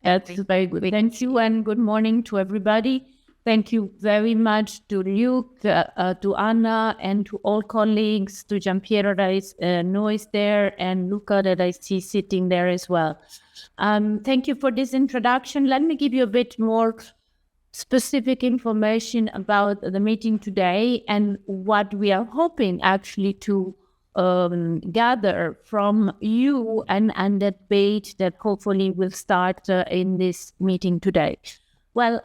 That's very good. Thank you, and good morning to everybody. Thank you very much to LIUC, to Anna, and to all colleagues, to Giampiero that is there, and Luca that I see sitting there as well. Thank you for this introduction. Let me give you a bit more specific information about the meeting today and what we are hoping actually to gather from you and the debate that hopefully will start in this meeting today. Well,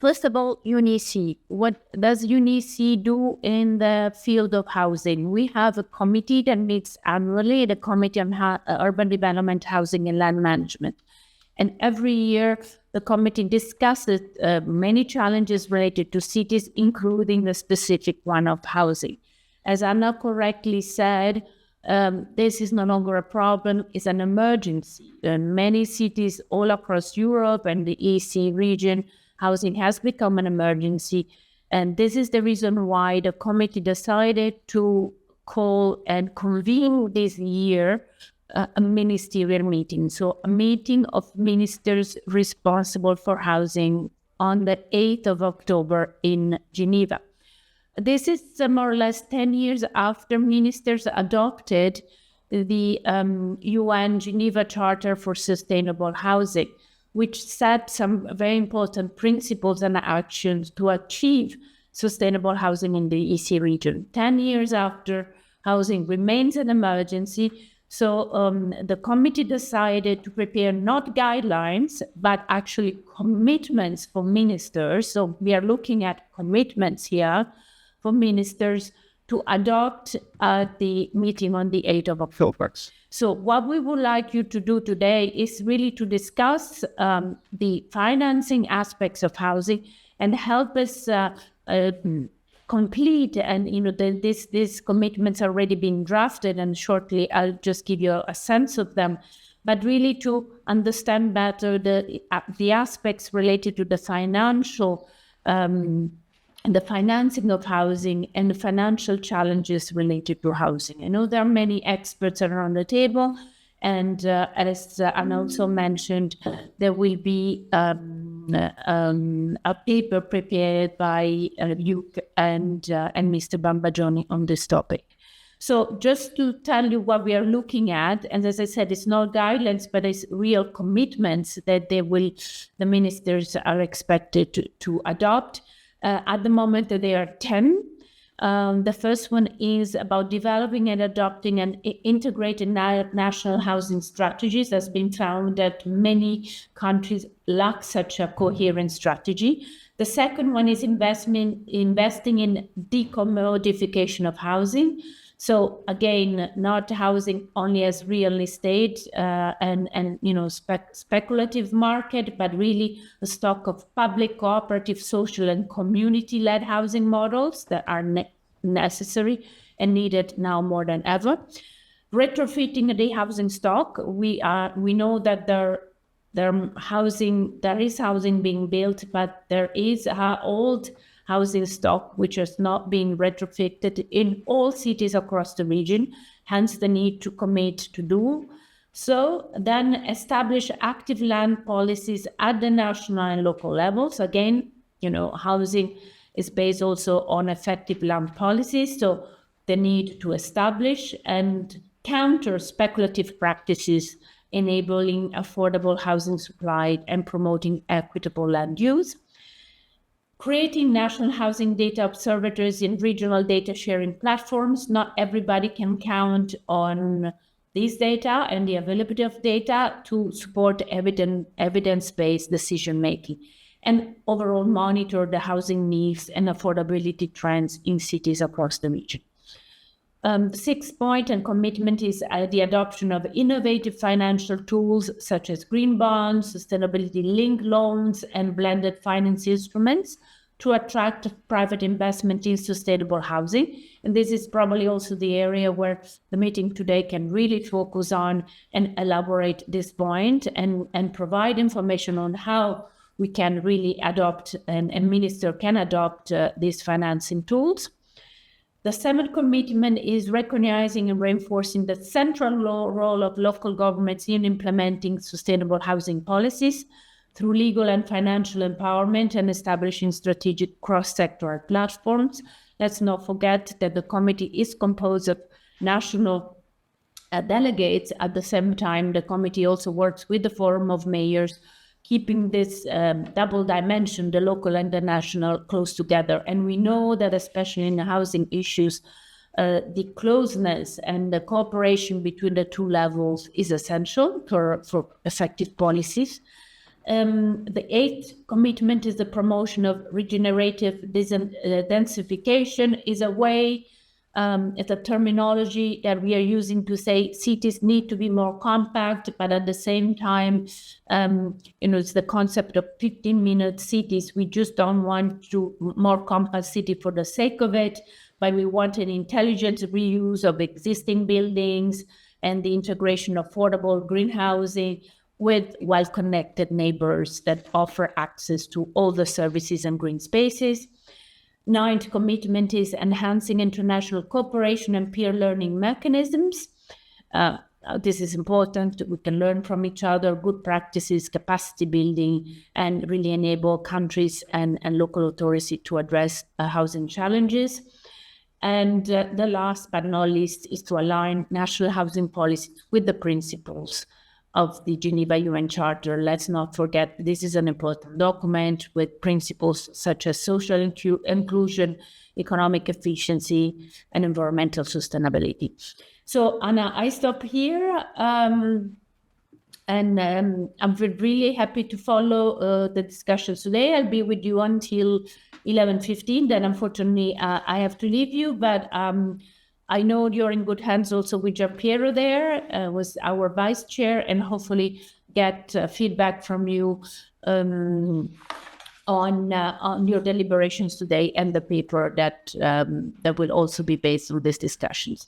first of all, UNECE. What does UNECE do in the field of housing? We have a committee that meets annually, the Committee on Urban Development, Housing and Land Management. And every year, the committee discusses many challenges related to cities, including the specific one of housing. As Anna correctly said, this is no longer a problem, it's an emergency. In many cities all across Europe and the EC region, housing has become an emergency. And this is the reason why the committee decided to call and convene this year a ministerial meeting. So a meeting of ministers responsible for housing on the 8th of October in Geneva. This is more or less 10 years after ministers adopted the UN Geneva Charter for Sustainable Housing, which set some very important principles and actions to achieve sustainable housing in the EC region. 10 years after, housing remains an emergency. So the committee decided to prepare not guidelines, but actually commitments for ministers. So we are looking at commitments here for ministers to adopt at the meeting on the 8th of October. So what we would like you to do today is really to discuss the financing aspects of housing and help us complete, and these commitments are already being drafted, and shortly I'll just give you a sense of them, but really to understand better the aspects related to the financial the financing of housing and the financial challenges related to housing. I know there are many experts around the table, and as Anna also mentioned, there will be a paper prepared by LIUC and Mr. Bambagioni on this topic. So just to tell you what we are looking at, and as I said, it's not guidelines, but it's real commitments that the ministers are expected to adopt. At the moment, there are 10. The first one is about developing and adopting an integrated national housing strategies. It has been found that many countries lack such a coherent strategy. The second one is investing in decommodification of housing. So again, not housing only as real estate and speculative market, but really a stock of public, cooperative, social, and community-led housing models that are necessary and needed now more than ever. Retrofitting the housing stock. We know that there is housing being built, but there is old housing stock which has not been retrofitted in all cities across the region, hence the need to commit to do so. Then establish active land policies at the national and local levels. Again, housing is based also on effective land policies, so the need to establish and counter speculative practices, enabling affordable housing supply and promoting equitable land use. Creating national housing data observatories in regional data sharing platforms. Not everybody can count on these data and the availability of data to support evidence-based decision-making, and overall monitor the housing needs and affordability trends in cities across the region. The sixth point and commitment is the adoption of innovative financial tools such as green bonds, sustainability-linked loans, and blended finance instruments to attract private investment in sustainable housing. And this is probably also the area where the meeting today can really focus on and elaborate this point and provide information on how we can really adopt and minister can adopt these financing tools. The seventh commitment is recognizing and reinforcing the central role of local governments in implementing sustainable housing policies through legal and financial empowerment and establishing strategic cross-sectoral platforms. Let's not forget that the committee is composed of national delegates. At the same time, the committee also works with the Forum of Mayors, keeping this double dimension, the local and the national, close together. And we know that especially in the housing issues, the closeness and the cooperation between the two levels is essential for effective policies. The eighth commitment is the promotion of regenerative densification. Is a way, it's a terminology that we are using to say cities need to be more compact, but at the same time, it's the concept of 15-minute cities. We just don't want to more compact city for the sake of it, but we want an intelligent reuse of existing buildings and the integration of affordable green housing with well-connected neighbors that offer access to all the services and green spaces. Ninth commitment is enhancing international cooperation and peer learning mechanisms. This is important. We can learn from each other, good practices, capacity building, and really enable countries and local authorities to address housing challenges. And the last but not least is to align national housing policies with the principles of the Geneva UN Charter. Let's not forget, this is an important document with principles such as social inclusion, economic efficiency, and environmental sustainability. So, Anna, I stop here, and I'm really happy to follow the discussions today. I'll be with you until 11:15. Then, unfortunately, I have to leave you, but I know you're in good hands also with Giampiero there, was our vice chair, and hopefully get feedback from you on your deliberations today and the paper that will also be based on these discussions.